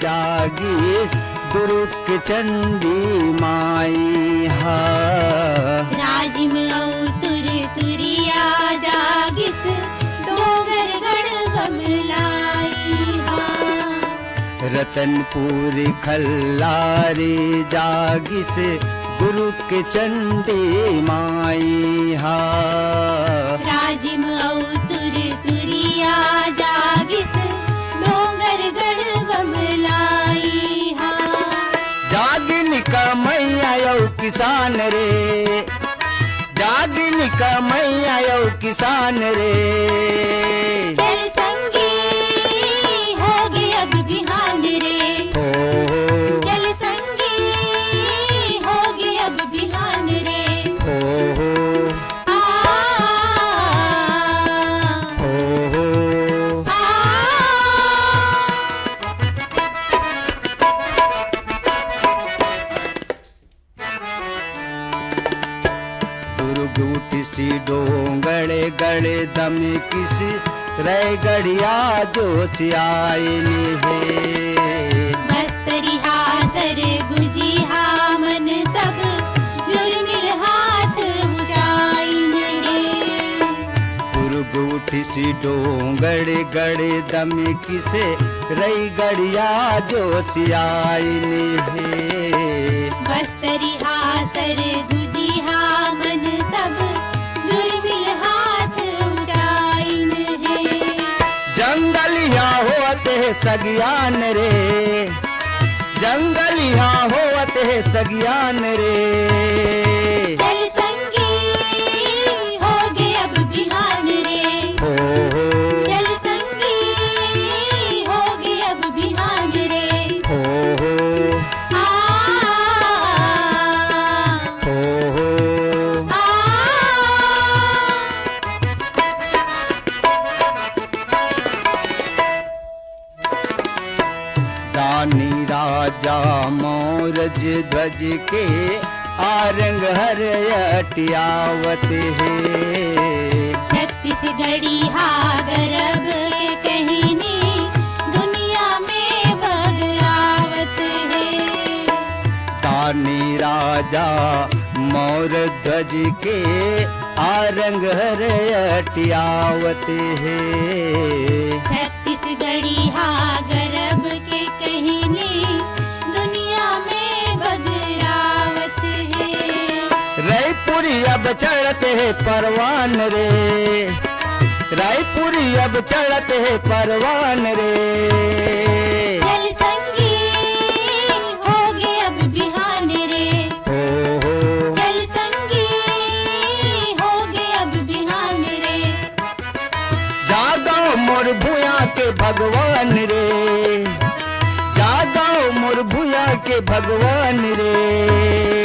जागिस दुर्ग चंडी माई हा। राजिम तुर तुरिया जागिस डोगर गढ़ बमलाई हा। रतनपुर खल्लारी जागिस गुरु के चंडी माई हा। राजिम तुर तुरिया जागिस डोगर गढ़ बमलाई हा। जागिन का मैया यौ किसान रे, जागिन का मैया यौ किसान रे। चल संगी होगी अब बिहान रे, चल संगी होगी अब बिहान रे। सी डोंगड़े गड़े दम किसी रह गड़िया जो आईनी है। बस्तरी हासर गुजी हा मन सब जुर्मिल हाथ उजाइन है। पुरगुठी सी डोंगड़े गड़े दम किसे रह गड़िया जो आईनी है। बस्तरी हासर गुजी हा मन सब जुर्मिल हाथ उजाइन है। जंगलिया होते सगियान रे, जंगलिया होते सगियान रे। चल संगी होगे अब बिहान रे, चल संगी होगे अब बिहान रे। दानी राजा मोरज ध्वज के आरंग हर अटियावत है। छत्तीसगढ़ी हा गर्भ कहनी दुनिया में बगरावत है। दानी राजा मोर ध्वज के आरंग हर अटियावत है। छत्तीसगढ़ी हा गर्भ के कहने दुनिया में बगरावत है। रायपुरी अब चढ़ते है परवान रे, रायपुरी अब चढ़ते है परवान रे। चल संगी होगे अब बिहान रे, चल संगी होगे अब बिहान रे। जागाओ मोर भूया के भगवान रे, जागाओ मोर भूया के भगवान रे।